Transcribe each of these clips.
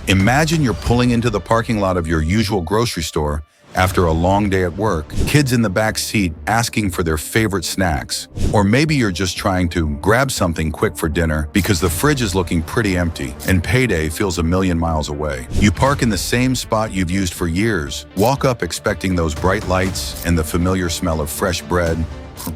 Imagine you're pulling into the parking lot of your usual grocery store after a long day at work, kids in the back seat asking for their favorite snacks. Or maybe you're just trying to grab something quick for dinner because the fridge is looking pretty empty and payday feels a million miles away. You park in the same spot you've used for years, walk up expecting those bright lights and the familiar smell of fresh bread,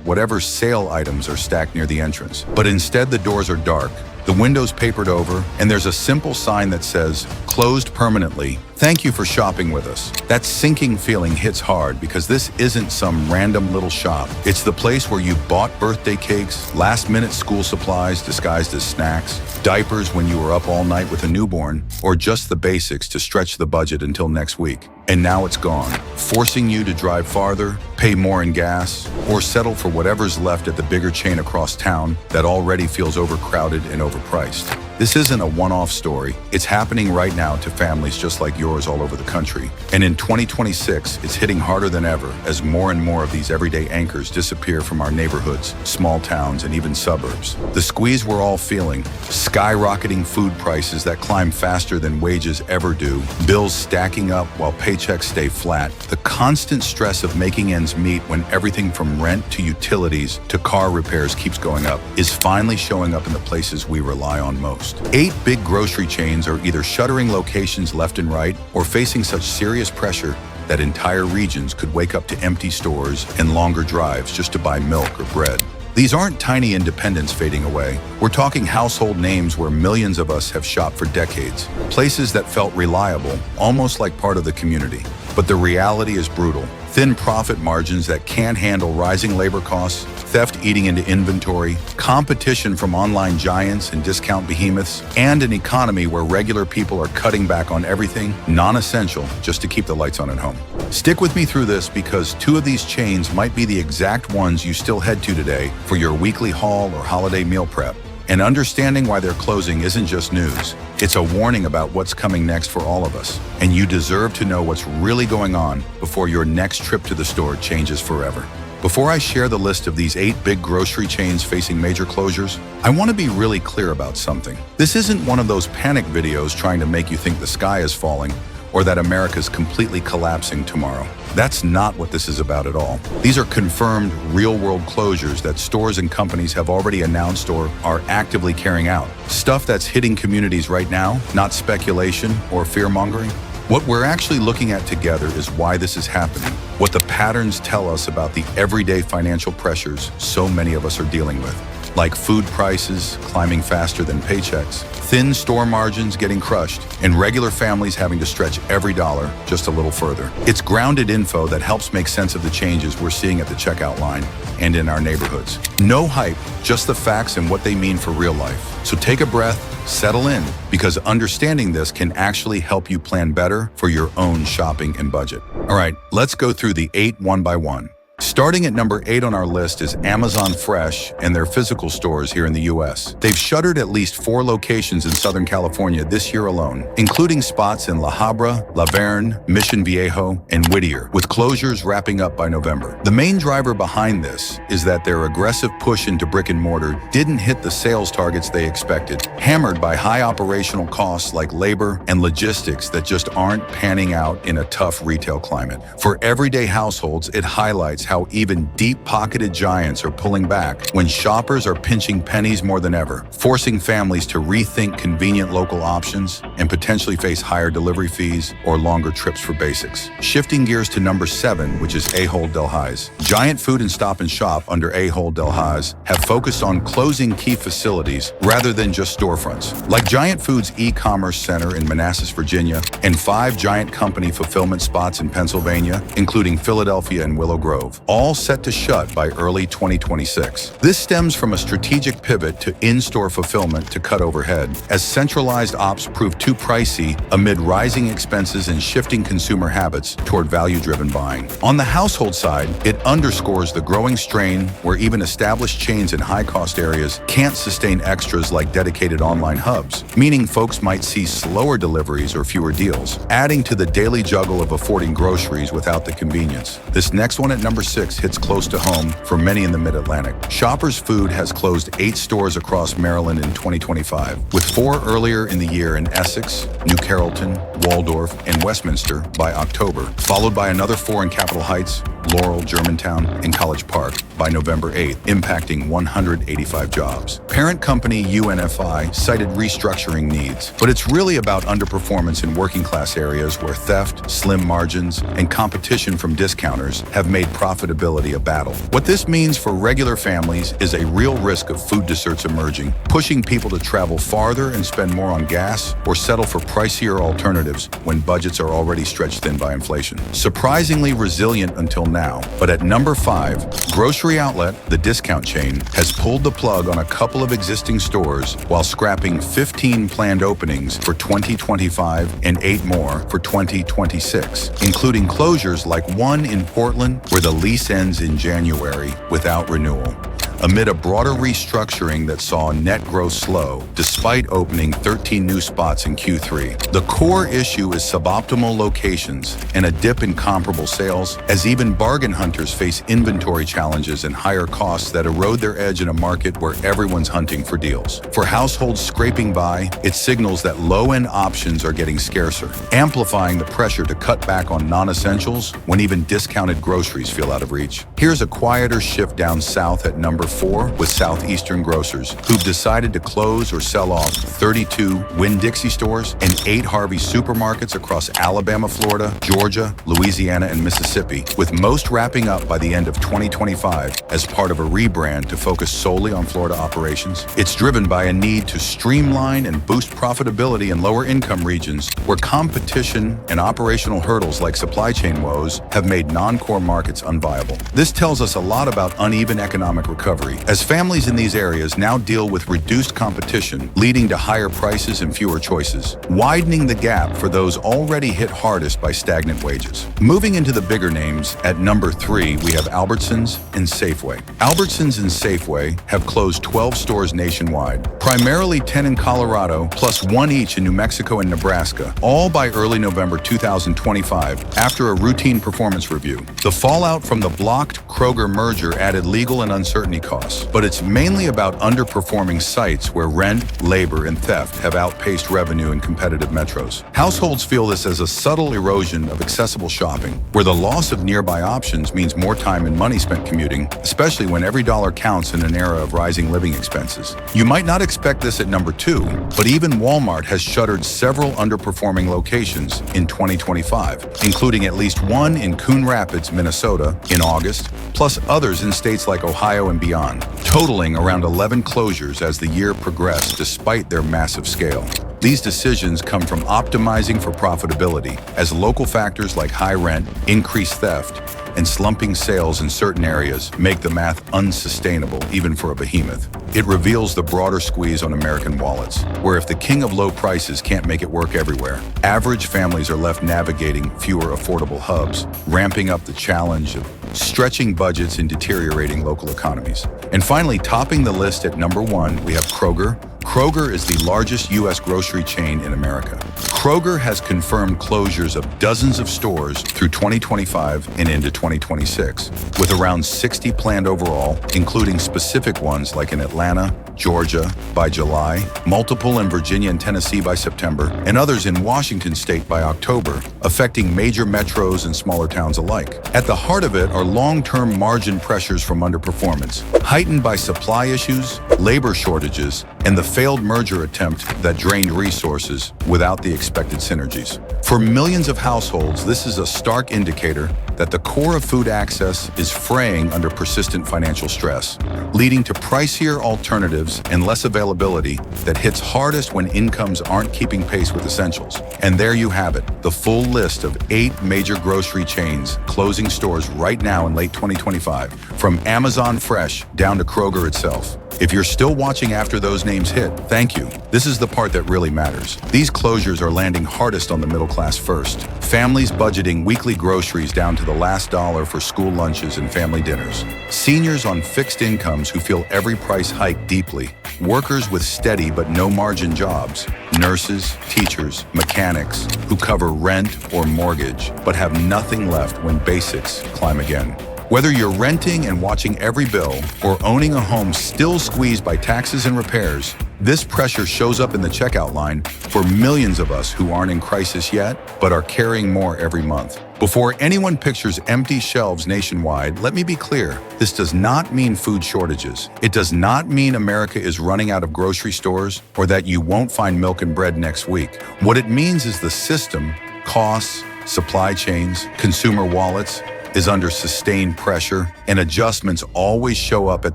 whatever sale items are stacked near the entrance. But instead the doors are dark, the windows papered over, and there's a simple sign that says, "Closed permanently. Thank you for shopping with us." That sinking feeling hits hard because this isn't some random little shop. It's the place where you bought birthday cakes, last-minute school supplies disguised as snacks, diapers when you were up all night with a newborn, or just the basics to stretch the budget until next week. And now it's gone, forcing you to drive farther, pay more in gas, or settle for whatever's left at the bigger chain across town that already feels overcrowded and overpriced. This isn't a one-off story. It's happening right now to families just like yours all over the country. And in 2026, it's hitting harder than ever as more and more of these everyday anchors disappear from our neighborhoods, small towns, and even suburbs. The squeeze we're all feeling, skyrocketing food prices that climb faster than wages ever do, bills stacking up while paychecks stay flat, the constant stress of making ends meet when everything from rent to utilities to car repairs keeps going up, is finally showing up in the places we rely on most. 8 big grocery chains are either shuttering locations left and right or facing such serious pressure that entire regions could wake up to empty stores and longer drives just to buy milk or bread. These aren't tiny independents fading away. We're talking household names where millions of us have shopped for decades, places that felt reliable, almost like part of the community. But the reality is brutal. Thin profit margins that can't handle rising labor costs, theft eating into inventory, competition from online giants and discount behemoths, and an economy where regular people are cutting back on everything non-essential just to keep the lights on at home. Stick with me through this because 2 of these chains might be the exact ones you still head to today for your weekly haul or holiday meal prep. And understanding why they're closing isn't just news. It's a warning about what's coming next for all of us. And you deserve to know what's really going on before your next trip to the store changes forever. Before I share the list of these 8 big grocery chains facing major closures, I want to be really clear about something. This isn't one of those panic videos trying to make you think the sky is falling or that America's completely collapsing tomorrow. That's not what this is about at all. These are confirmed real-world closures that stores and companies have already announced or are actively carrying out. Stuff that's hitting communities right now, not speculation or fear-mongering. What we're actually looking at together is why this is happening, what the patterns tell us about the everyday financial pressures so many of us are dealing with, like food prices climbing faster than paychecks, thin store margins getting crushed, and regular families having to stretch every dollar just a little further. It's grounded info that helps make sense of the changes we're seeing at the checkout line and in our neighborhoods. No hype, just the facts and what they mean for real life. So take a breath, settle in, because understanding this can actually help you plan better for your own shopping and budget. All right, let's go through the 8 one by one. Starting at number 8 on our list is Amazon Fresh and their physical stores here in the US. They've shuttered at least 4 locations in Southern California this year alone, including spots in La Habra, La Verne, Mission Viejo, and Whittier, with closures wrapping up by November. The main driver behind this is that their aggressive push into brick and mortar didn't hit the sales targets they expected, hammered by high operational costs like labor and logistics that just aren't panning out in a tough retail climate. For everyday households, it highlights how even deep-pocketed giants are pulling back when shoppers are pinching pennies more than ever, forcing families to rethink convenient local options and potentially face higher delivery fees or longer trips for basics. Shifting gears to number 7, which is Ahold Delhaize. Giant food and stop and shop under Ahold Delhaize have focused on closing key facilities rather than just storefronts, like Giant Food's e-commerce center in Manassas, Virginia, and 5 Giant Company fulfillment spots in Pennsylvania, including Philadelphia and Willow Grove, all set to shut by early 2026. This stems from a strategic pivot to in-store fulfillment to cut overhead, as centralized ops proved too pricey amid rising expenses and shifting consumer habits toward value-driven buying. On the household side, it underscores the growing strain where even established chains in high-cost areas can't sustain extras like dedicated online hubs, meaning folks might see slower deliveries or fewer deals, adding to the daily juggle of affording groceries without the convenience. This next one at number 6 hits close to home for many in the Mid-Atlantic. Shoppers Food has closed 8 stores across Maryland in 2025, with 4 earlier in the year in Essex, New Carrollton, Waldorf, and Westminster by October, followed by another 4 in Capitol Heights, Laurel, Germantown, and College Park by November 8th, impacting 185 jobs. Parent company UNFI cited restructuring needs, but it's really about underperformance in working-class areas where theft, slim margins, and competition from discounters have made profitability a battle. What this means for regular families is a real risk of food deserts emerging, pushing people to travel farther and spend more on gas or settle for pricier alternatives when budgets are already stretched thin by inflation. Surprisingly resilient until now, but at number 5, Grocery Outlet, the discount chain, has pulled the plug on a couple of existing stores while scrapping 15 planned openings for 2025 and 8 more for 2026, including closures like one in Portland where the lease ends in January without renewal, amid a broader restructuring that saw net growth slow despite opening 13 new spots in Q3. The core issue is suboptimal locations and a dip in comparable sales, as even bargain hunters face inventory challenges and higher costs that erode their edge in a market where everyone's hunting for deals. For households scraping by, it signals that low-end options are getting scarcer, amplifying the pressure to cut back on non-essentials when even discounted groceries feel out of reach. Here's a quieter shift down south at number 4 with Southeastern Grocers, who've decided to close or sell off 32 Winn-Dixie stores and 8 Harvey supermarkets across Alabama, Florida, Georgia, Louisiana, and Mississippi, with most wrapping up by the end of 2025 as part of a rebrand to focus solely on Florida operations. It's driven by a need to streamline and boost profitability in lower income regions where competition and operational hurdles like supply chain woes have made non-core markets unviable. This tells us a lot about uneven economic recovery, as families in these areas now deal with reduced competition, leading to higher prices and fewer choices, widening the gap for those already hit hardest by stagnant wages. Moving into the bigger names, at number 3, we have Albertsons and Safeway. Albertsons and Safeway have closed 12 stores nationwide, primarily 10 in Colorado, plus 1 each in New Mexico and Nebraska, all by early November 2025, after a routine performance review. The fallout from the blocked Kroger merger added legal and uncertainty costs, but it's mainly about underperforming sites where rent, labor, and theft have outpaced revenue in competitive metros. Households feel this as a subtle erosion of accessible shopping, where the loss of nearby options means more time and money spent commuting, especially when every dollar counts in an era of rising living expenses. You might not expect this at number 2, but even Walmart has shuttered several underperforming locations in 2025, including at least 1 in Coon Rapids, Minnesota, in August, plus others in states like Ohio and beyond, totaling around 11 closures as the year progressed despite their massive scale. These decisions come from optimizing for profitability, as local factors like high rent, increased theft, and slumping sales in certain areas make the math unsustainable even for a behemoth. It reveals the broader squeeze on American wallets, where if the king of low prices can't make it work everywhere, average families are left navigating fewer affordable hubs, ramping up the challenge of stretching budgets and deteriorating local economies. And finally, topping the list at number 1, we have Kroger. Kroger is the largest U.S. grocery chain in America. Kroger has confirmed closures of dozens of stores through 2025 and into 2026, with around 60 planned overall, including specific ones like in Atlanta, Georgia by July, multiple in Virginia and Tennessee by September, and others in Washington state by October, affecting major metros and smaller towns alike. At the heart of it are long-term margin pressures from underperformance, heightened by supply issues, labor shortages, and the failed merger attempt that drained resources without the expected synergies. For millions of households, this is a stark indicator that the core of food access is fraying under persistent financial stress, leading to pricier alternatives and less availability that hits hardest when incomes aren't keeping pace with essentials. And there you have it, the full list of 8 major grocery chains closing stores right now in late 2025, from Amazon Fresh down to Kroger itself. If you're still watching after those names hit, thank you. This is the part that really matters. These closures are landing hardest on the middle class first. Families budgeting weekly groceries down to the last dollar for school lunches and family dinners. Seniors on fixed incomes who feel every price hike deeply. Workers with steady but no margin jobs. Nurses, teachers, mechanics who cover rent or mortgage but have nothing left when basics climb again. Whether you're renting and watching every bill or owning a home still squeezed by taxes and repairs, this pressure shows up in the checkout line for millions of us who aren't in crisis yet, but are carrying more every month. Before anyone pictures empty shelves nationwide, let me be clear. This does not mean food shortages. It does not mean America is running out of grocery stores or that you won't find milk and bread next week. What it means is the system, costs, supply chains, consumer wallets, is under sustained pressure, and adjustments always show up at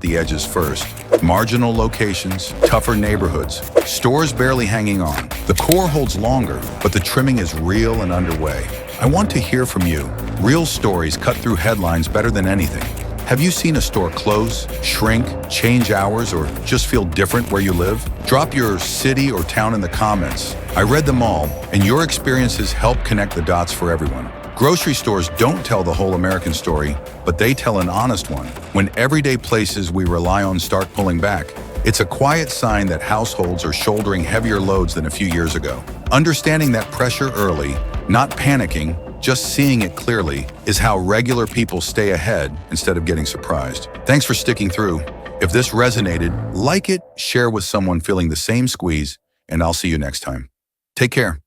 the edges first. Marginal locations, tougher neighborhoods, stores barely hanging on. The core holds longer, but the trimming is real and underway. I want to hear from you. Real stories cut through headlines better than anything. Have you seen a store close, shrink, change hours, or just feel different where you live? Drop your city or town in the comments. I read them all, and your experiences help connect the dots for everyone. Grocery stores don't tell the whole American story, but they tell an honest one. When everyday places we rely on start pulling back, it's a quiet sign that households are shouldering heavier loads than a few years ago. Understanding that pressure early, not panicking, just seeing it clearly, is how regular people stay ahead instead of getting surprised. Thanks for sticking through. If this resonated, like it, share with someone feeling the same squeeze, and I'll see you next time. Take care.